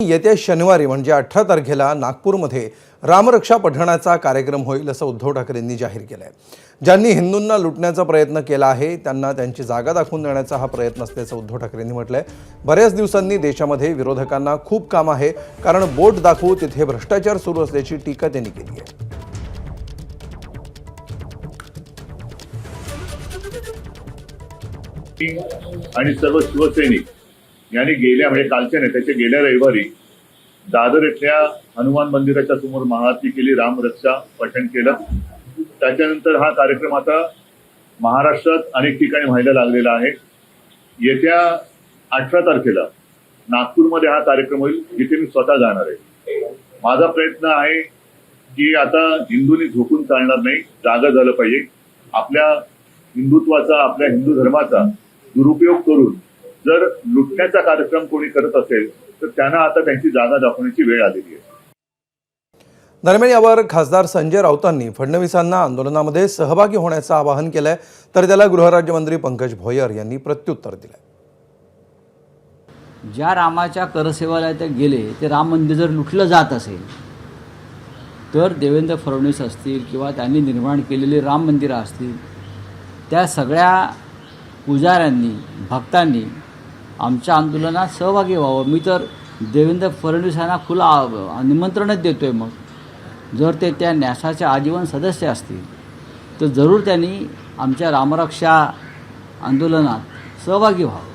येत्या शनिवारी म्हणजे 18 तारखेला नागपूरमध्ये रामरक्षा पठणाचा कार्यक्रम होईल असं उद्धव ठाकरेंनी जाहीर केलंय। ज्यांनी हिंदूंना लुटण्याचा प्रयत्न केला आहे त्यांना त्यांची जागा दाखवून देण्याचा हा प्रयत्न असल्याचं उद्धव ठाकरेंनी म्हटलंय। बऱ्याच दिवसांनी देशामध्ये विरोधकांना खूप काम आहे, कारण बोट दाखवू तिथे भ्रष्टाचार सुरू असल्याची टीका त्यांनी केली आहे। आणि सर्व शिवसैनिक यांनी गेल्या म्हणजे कालच्या नेत्याच्या गेल्या रविवारी दादर इथल्या हनुमान मंदिराच्या समोर महाआरती केली, रामरक्षा पठण केलं। त्याच्यानंतर हा कार्यक्रम आता महाराष्ट्रात अनेक ठिकाणी व्हायला लागलेला आहे। येत्या 18 तारखेला नागपूरमध्ये हा कार्यक्रम होईल, जिथे मी स्वतः जाणार आहे। माझा प्रयत्न आहे की आता हिंदूंनी झोपून चालणार नाही, जागा झालं पाहिजे। आपल्या हिंदुत्वाचा, आपल्या हिंदू धर्माचा दुरुपयोग करून जर लुटण्याचा कार्यक्रम कोणी करत असेल तर त्यांना आता त्यांची जागा दाखवण्याची वेळ आलेली आहे। दरम्यान यावर खासदार संजय राऊतांनी फडणवीसांना आंदोलनामध्ये सहभागी होण्याचं आवाहन केलंय, तर त्याला गृहराज्यमंत्री पंकज भोयर यांनी प्रत्युत्तर दिलंय। ज्या रामाच्या करसेवाला ते गेले, ते राम मंदिर जर लुटलं जात असेल तर देवेंद्र फडणवीस असतील किंवा त्यांनी निर्माण केलेली राम मंदिरं असतील, त्या सगळ्या पुजाऱ्यांनी, भक्तांनी आमच्या आंदोलनात सहभागी व्हावं। मी तर देवेंद्र फडणवीसांना खुलं निमंत्रणच देतो आहे। मग जर ते त्या न्यासाचे आजीवन सदस्य असतील तर जरूर त्यांनी आमच्या रामरक्षा आंदोलनात सहभागी व्हावं।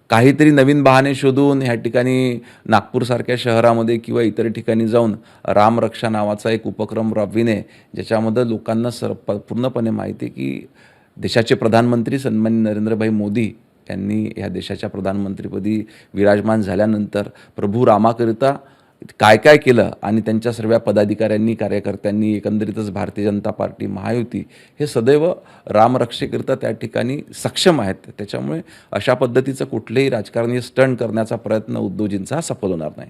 काहीतरी नवीन बहाणे शोधून ह्या ठिकाणी नागपूरसारख्या शहरामध्ये किंवा इतर ठिकाणी जाऊन रामरक्षा नावाचा एक उपक्रम राबविणे, ज्याच्यामध्ये लोकांना पूर्णपणे माहिती आहे की देशाचे प्रधानमंत्री सन्माननीय नरेंद्रभाई मोदी यांनी ह्या देशाच्या प्रधानमंत्रीपदी विराजमान झाल्यानंतर प्रभू रामाकरिता काय काय केलं आणि त्यांच्या सर्व पदाधिकाऱ्यांनी, कार्यकर्त्यांनी, एकंदरीतच भारतीय जनता पार्टी, महायुती हे सदैव रामरक्षेकरिता त्या ठिकाणी सक्षम आहेत। त्याच्यामुळे अशा पद्धतीचं कुठलेही राजकारणी स्टंट करण्याचा प्रयत्न उद्धवजींचा सफल होणार नाही।